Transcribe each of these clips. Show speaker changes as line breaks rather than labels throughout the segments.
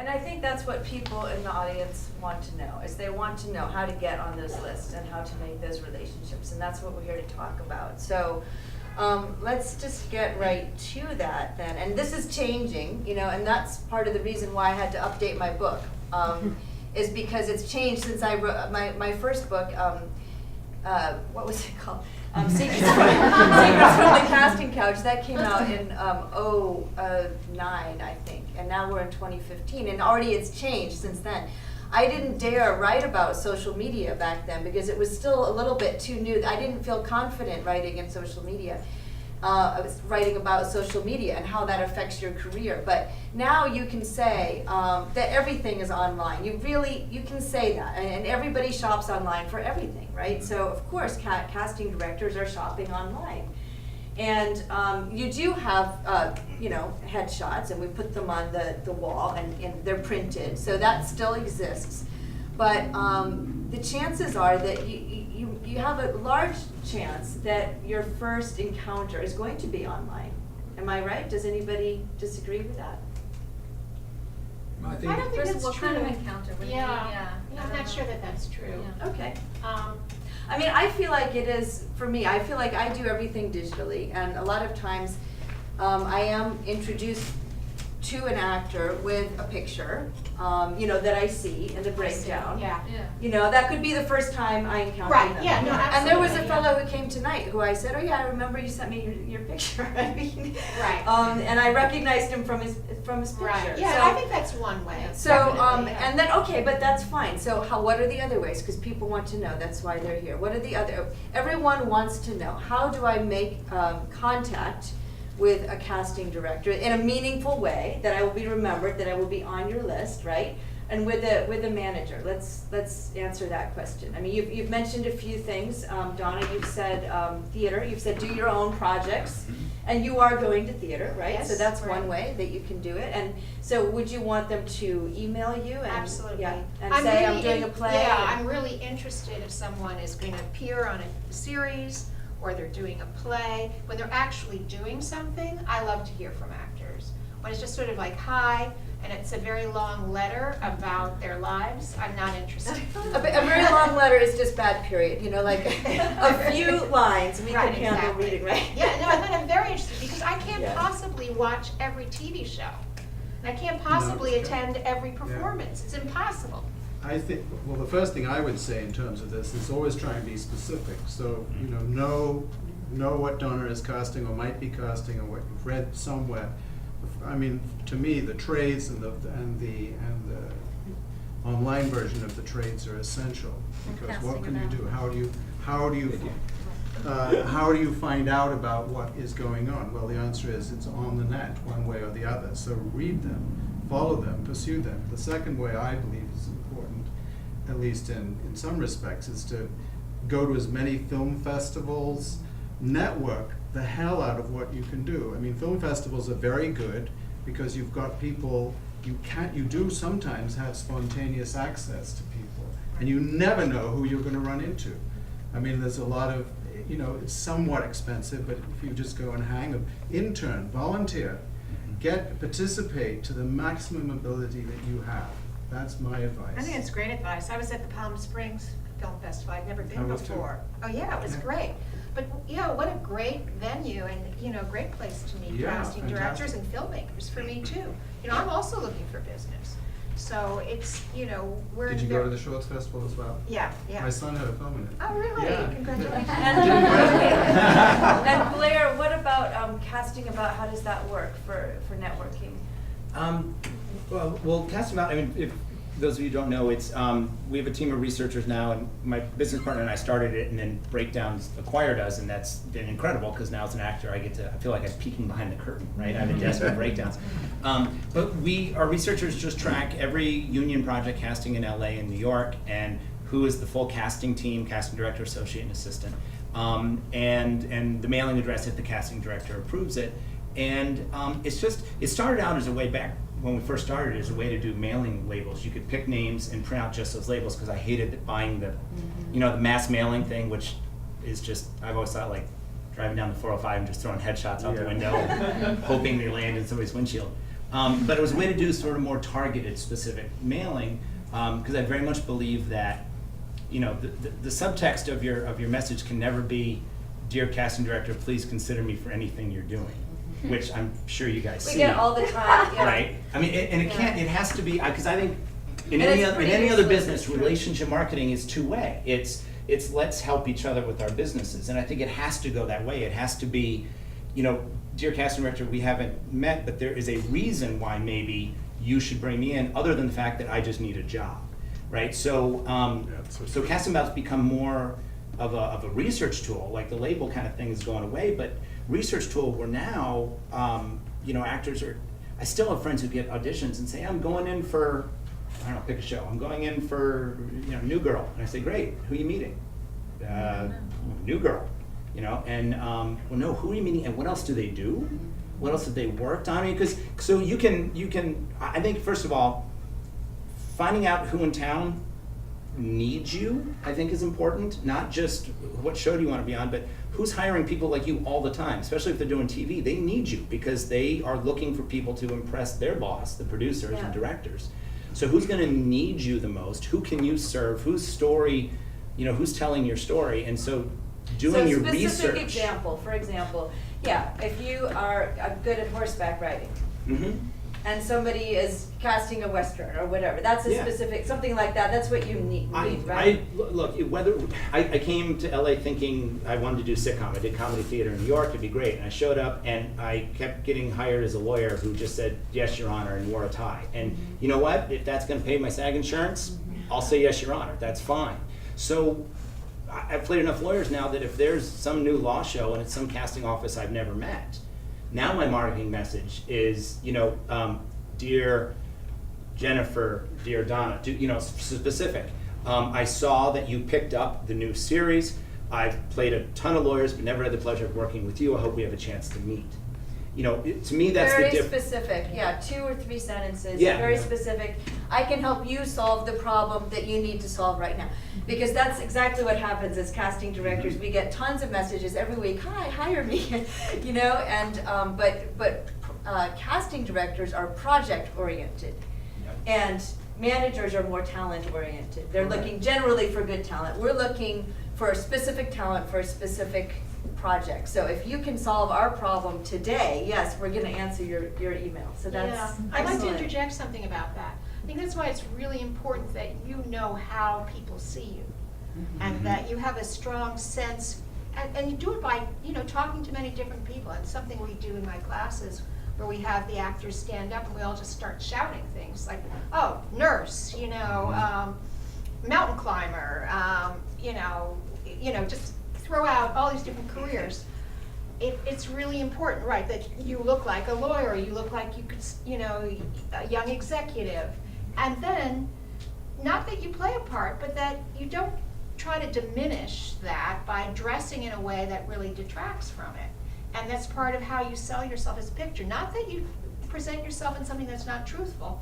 And I think that's what people in the audience want to know, is they want to know how to get on those lists and how to make those relationships, and that's what we're here to talk about. So let's just get right to that then. And this is changing, you know, and that's part of the reason why I had to update my book, is because it's changed since I wrote my first book. What was it called? Secrets from the Casting Couch. That came out in '09, I think, and now we're in 2015, and already it's changed since then. I didn't dare write about social media back then because it was still a little bit too new. I didn't feel confident writing in social media. I was writing about social media and how that affects your career. But now you can say that everything is online. You can say that, and everybody shops online for everything, right? So of course, casting directors are shopping online. And you do have, headshots, and we put them on the wall, and they're printed, so that still exists. But the chances are that you have a large chance that your first encounter is going to be online. Am I right? Does anybody disagree with that?
I
I don't think
First,
that's
what
true.
kind of encounter would it be?
Yeah,
I
I'm
don't
not
know.
sure that that's true.
Yeah.
Okay.
Um,
I mean, I feel like it is, for me, I feel like I do everything digitally, and a lot of times I am introduced to an actor with a picture, that I see in the breakdown.
Yeah.
Yeah.
That could be the first time I encountered
Right,
them.
yeah, no,
And there was a
absolutely, yeah.
fellow who came tonight who I said, oh yeah, I remember you sent me your picture. I mean,
Right.
and I recognized him from his picture.
Right, yeah,
So-
I think that's one way.
so,
definitely, yeah.
and then, okay, but that's fine. So what are the other ways? Because people want to know, that's why they're here. What are the other, everyone wants to know, how do I make contact with a casting director in a meaningful way, that I will be remembered, that I will be on your list, right? And with a manager, let's answer that question. I mean, you've mentioned a few things. Donna, you've said theater, you've said do your own projects, and you are going to theater, right?
Yes,
So that's
right.
one way that you can do it. And so would you want them to email you and
Absolutely.
yeah, and say I'm doing a play?
Yeah,
and-
I'm really interested if someone is going to appear on a series or they're doing a play. When they're actually doing something, I love to hear from actors. When it's just sort of like, hi, and it's a very long letter about their lives, I'm not interested.
A very long letter is just bad, period, like a few lines we
Right,
can handle
exactly.
reading, right?
Yeah, no, and then I'm very interested because I can't
Yeah.
possibly watch every TV show. And I can't possibly
it's true.
attend every performance. It's impossible.
I think, well, the first thing I would say in terms of this is always try and be specific. So, know what Donna is casting or might be casting or what you've read somewhere. I mean, to me, the trades and the online version of the trades are essential, because what
Casting
can you
about.
do? How do you find out about what is going on? Well, the answer is it's on the net, one way or the other. So read them, follow them, pursue them. The second way I believe is important, at least in some respects, is to go to as many film festivals, network the hell out of what you can do. I mean, film festivals are very good because you've got people, you do sometimes have spontaneous access to people, and you never know who you're gonna run into. I mean, there's a lot of, it's somewhat expensive, but if you just go and hang, intern, volunteer, participate to the maximum ability that you have. That's my advice.
I think it's great advice. I was at the Palm Springs Film Festival. I'd never
I
been
was too.
before. Oh, yeah, it was
Yeah.
great. But, what a great venue and, great place to meet
Yeah,
casting directors and filmmakers, for me too. I'm also looking for business. So it's, we're.
Did you go to the Shorts Festival as well?
Yeah, yeah.
My son had a film in it.
Oh, really?
Yeah.
Congratulations.
And Blair, what about casting about, how does that work for networking?
Well, casting about, I mean, if those of you who don't know, it's, we have a team of researchers now, and my business partner and I started it, and then Breakdowns acquired us, and that's been incredible, because now as an actor, I feel like I'm peeking behind the curtain, right? I'm a desk with Breakdowns. But our researchers just track every union project casting in LA and New York, and who is the full casting team, casting director, associate, and assistant. And the mailing address if the casting director approves it. And it started out as a way back, when we first started, as a way to do mailing labels. You could pick names and print out just those labels, because I hated buying the mass mailing thing, which is just, I've always thought, like driving down the 405 and just throwing headshots out the window, hoping they land in somebody's windshield. But it was a way to do sort of more targeted, specific mailing, because I very much believe that, you know, the subtext of your message can never be, "Dear casting director, please consider me for anything you're doing," which I'm sure you guys
We
see.
get all the time, yeah.
Right? I mean, and it can't, it has to be, because I think in
And
any
it's
other, in
pretty
any other
useless,
business,
it's true.
relationship marketing is two-way. It's let's help each other with our businesses, and I think it has to go that way. It has to be, you know, "Dear casting director, we haven't met, but there is a reason why maybe you should bring me in, other than the fact that I just need a job," right? So, so casting ballots become more of a research tool, like the label kind of thing is going away, but research tool where now, you know, actors are, I still have friends who get auditions and say, "I'm going in for," I don't know, pick a show, "I'm going in for, you know, New Girl," and I say, "Great, who are you meeting?" "New Girl," you know, and, well, no, who are you meeting, and what else do they do? What else have they worked on? I mean, because, so you can, I think, first of all, finding out who in town needs you, I think, is important. Not just what show do you want to be on, but who's hiring people like you all the time, especially if they're doing TV. They need you because they are looking for people to impress their boss, the producers
Yeah.
and directors. So who's going to need you the most? Who can you serve? Whose story, you know, who's telling your story? And so doing your research.
Specific example, for example, yeah, if you are good at horseback riding,
Mhm.
and somebody is casting a Western or whatever, that's a
Yeah.
specific, something like that, that's what you need,
I
right?
look, whether, I came to LA thinking I wanted to do sitcom. I did comedy theater in New York, it'd be great. And I showed up and I kept getting hired as a lawyer who just said, "Yes, Your Honor," and wore a tie. And you know what? If that's gonna pay my SAG insurance, I'll say, "Yes, Your Honor," that's fine. So I've played enough lawyers now that if there's some new law show and it's some casting office I've never met, now my marketing message is, you know, "Dear Jennifer, dear Donna," you know, specific. "I saw that you picked up the new series. I've played a ton of lawyers, but never had the pleasure of working with you. I hope we have a chance to meet." You know, to me, that's the
Very
difference.
specific, yeah, 2 or 3 sentences,
Yeah.
very specific. I can help you solve the problem that you need to solve right now. Because that's exactly what happens as casting directors. We get tons of messages every week, "Hi, hire me," you know, and, but casting directors are project oriented. And managers are more talent oriented. They're
Correct.
looking generally for good talent. We're looking for a specific talent for a specific project. So if you can solve our problem today, yes, we're gonna answer your email. So that's
Yeah, I'd like to
excellent.
interject something about that. I think that's why it's really important that you know how people see you. And that you have a strong sense, and you do it by, you know, talking to many different people. It's something we do in my classes where we have the actors stand up and we all just start shouting things like, "Oh, nurse," you know, "mountain climber," you know, just throw out all these different careers. It's really important, right, that you look like a lawyer, you look like you could, you know, a young executive. And then, not that you play a part, but that you don't try to diminish that by dressing in a way that really detracts from it. And that's part of how you sell yourself as a picture. Not that you present yourself in something that's not truthful,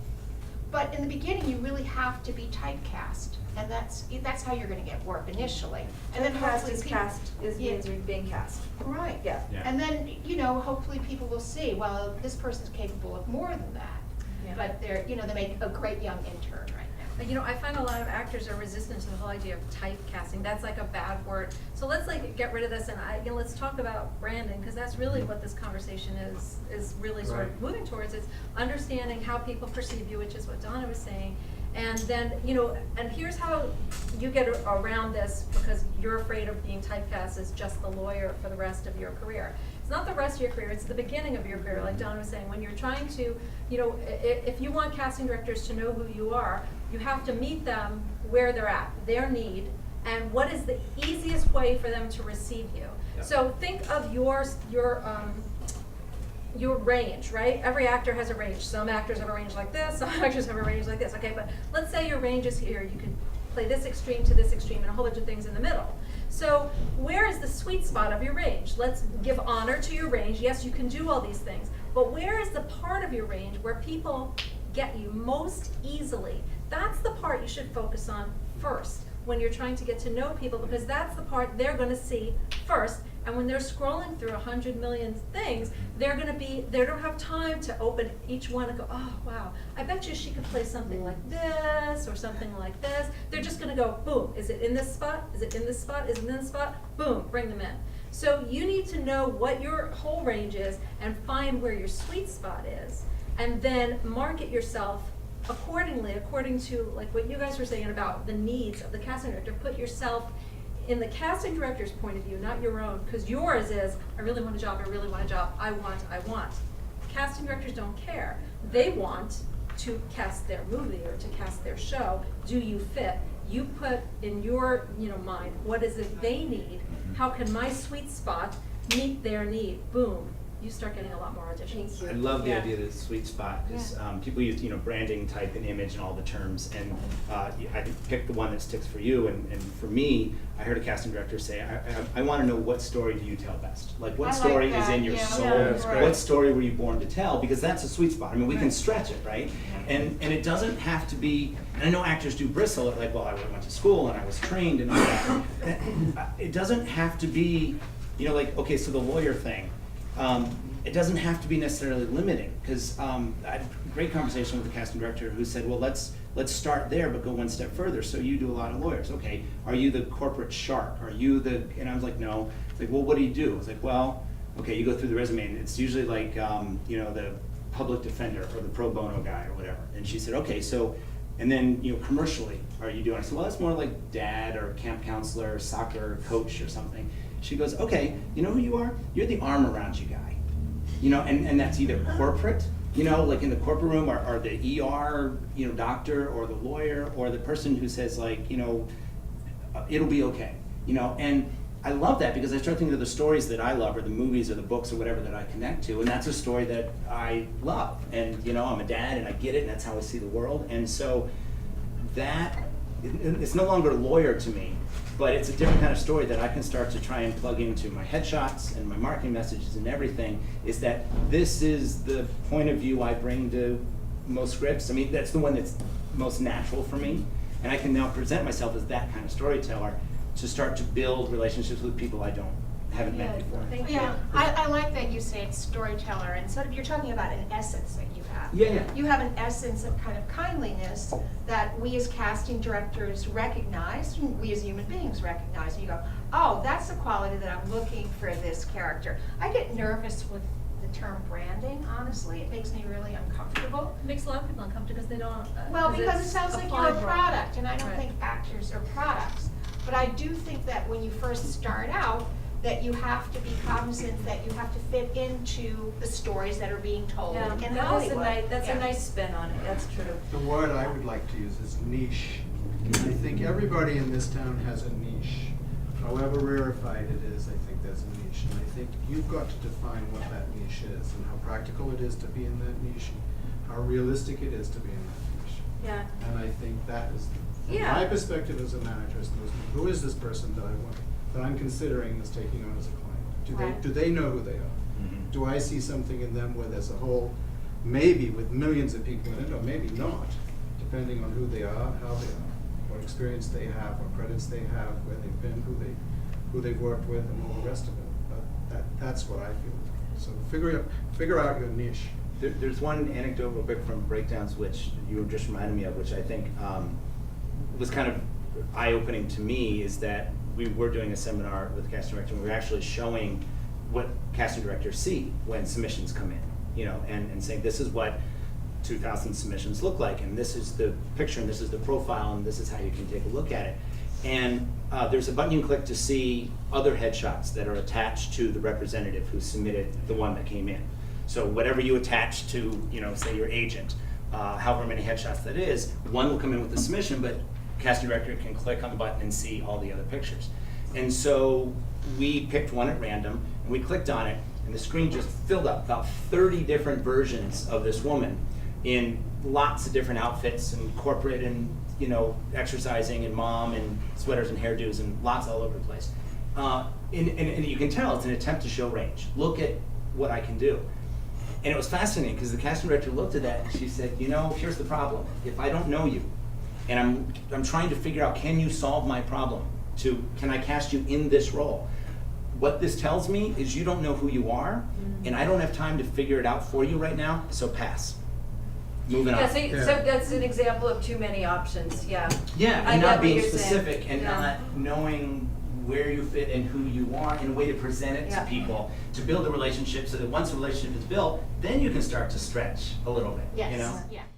but in the beginning, you really have to be typecast. And that's how you're gonna get work initially. And then
Cast
hopefully
is
people-
cast, is
Yeah.
means you're being cast.
Right.
Yeah.
Yeah.
And then, you know, hopefully people will see, well, this person's capable of more than that.
Yeah.
But they're, you know, they make a great young intern right now.
You know, I find a lot of actors are resistant to the whole idea of typecasting. That's like a bad word. So let's like get rid of this and let's talk about branding, because that's really what this conversation is really sort of
Right.
moving towards. It's understanding how people perceive you, which is what Donna was saying. And then, you know, and here's how you get around this, because you're afraid of being typecast as just the lawyer for the rest of your career. It's not the rest of your career, it's the beginning of your career, like Donna was saying. When you're trying to, you know, if you want casting directors to know who you are, you have to meet them where they're at, their need, and what is the easiest way for them to receive you.
Yeah.
So think of your range, right? Every actor has a range. Some actors have a range like this, some actors have a range like this, okay? But let's say your range is here. You can play this extreme to this extreme and a whole bunch of things in the middle. So where is the sweet spot of your range? Let's give honor to your range. Yes, you can do all these things, but where is the part of your range where people get you most easily? That's the part you should focus on first when you're trying to get to know people, because that's the part they're gonna see first, And when they're scrolling through 100 million things, they don't have time to open each one and go, oh, wow, I bet you she could play something like this or something like this. They're just gonna go, boom, is it in this spot? Is it in this spot? Is it in this spot? Boom, bring them in. So you need to know what your whole range is and find where your sweet spot is, and then market yourself accordingly, according to like what you guys were saying about the needs of the casting director. Put yourself in the casting director's point of view, not your own, because yours is, I really want a job, I really want a job, I want. Casting directors don't care. They want to cast their movie or to cast their show. Do you fit? You put in your, mind, what is it they need? How can my sweet spot meet their need? Boom. You start getting a lot more auditions.
Thank
I
you.
love the
Yeah.
idea of the sweet spot, because people use, branding, type, and image, and all the terms, and I pick the one that sticks for you, and for me, I heard a casting director say, I want to know, what story do you tell best? Like, what
I like
story is
that,
in your
yeah.
soul?
Yeah, that's great.
What story were you born to tell? Because that's a sweet spot. I mean, we can
Right.
stretch it, right? And it doesn't have to be, and I know actors do bristle at, like, well, I went to school, and I was trained, and all that. It doesn't have to be, like, okay, so the lawyer thing, it doesn't have to be necessarily limiting, because I had a great conversation with the casting director who said, well, let's start there, but go one step further. So you do a lot of lawyers. Okay, are you the corporate shark? Are you the, and I was like, no. It's like, well, what do you do? It's like, well, okay, you go through the resume, and it's usually like, the public defender or the pro bono guy or whatever. And she said, okay, so, and then, commercially, are you doing? I said, well, that's more like dad or camp counselor, or soccer coach or something. She goes, okay, you know who you are? You're the arm around you guy. And that's either corporate, like in the corporate room, or the ER, doctor, or the lawyer, or the person who says, like, it'll be okay, and I love that, because I start thinking of the stories that I love, or the movies or the books or whatever that I connect to, and that's a story that I love, and I'm a dad, and I get it, and that's how I see the world, and so that, it's no longer a lawyer to me, but it's a different kind of story that I can start to try and plug into my headshots and my marketing messages and everything, is that this is the point of view I bring to most scripts. I mean, that's the one that's most natural for me, and I can now present myself as that kind of storyteller to start to build relationships with people I haven't met before.
Thank you.
Yeah, I like that you say it's storyteller, and sort of you're talking about an essence that you have.
Yeah.
You have an essence of kind of kindliness that we as casting directors recognize, and we as human beings recognize, and you go, oh, that's the quality that I'm looking for this character. I get nervous with the term branding, honestly. It makes me really uncomfortable.
It makes a lot of people uncomfortable because they don't.
Well, because it
it's
sounds like you're
applied
a
wrong.
product, and I don't
Right.
think actors are products. But I do think that when you first start out, that you have to be cognizant that you have to fit into the stories that are being told
Yeah,
in
that is a
Hollywood.
nice, that's
Yeah.
a nice spin on it, that's true.
The word I would like to use is niche. I think everybody in this town has a niche. However rarefied it is, I think there's a niche. And I think you've got to define what that niche is, and how practical it is to be in that niche, and how realistic it is to be in that niche.
Yeah.
And I think that is, from
Yeah.
my perspective as a manager, is who is this person that I'm considering as taking on as a client?
Right.
Do they know who they are?
Mhm.
Do I see something in them where there's a whole, maybe with millions of people in it, or maybe not, depending on who they are, how they are, what experience they have, what credits they have, where they've been, who they've worked with, and all the rest of it. But that's what I feel. So figure out your niche.
There's one anecdote real quick from Breakdowns, which you just reminded me of, which I think was kind of eye-opening to me, is that we were doing a seminar with the casting director, and we were actually showing what casting directors see when submissions come in, and saying, this is what 2,000 submissions look like, and this is the picture, and this is the profile, and this is how you can take a look at it. And there's a button you can click to see other headshots that are attached to the representative who submitted the one that came in. So whatever you attach to, say your agent, however many headshots that is, one will come in with the submission, but casting director can click on the button and see all the other pictures. And so we picked one at random, and we clicked on it, and the screen just filled up, about 30 different versions of this woman in lots of different outfits, and corporate, and exercising, and mom, and sweaters and hairdos, and lots all over the place. And you can tell it's an attempt to show range. Look at what I can do. And it was fascinating, because the casting director looked at that and she said, here's the problem. If I don't know you, and I'm trying to figure out, can you solve my problem? Can I cast you in this role? what this tells me is you don't know who you are, and I don't have time to figure it out for you right now, so pass. Moving on.
Yeah, so,
Yeah.
so that's an example of too many options, yeah.
Yeah,
I
and
get
not
what
being
you're saying.
specific and
Yeah.
not knowing where you fit and who you are and a way to present it
Yeah.
to people, to build a relationship so that once a relationship is built, then you can start to stretch a little bit, you know?
Yes, yeah.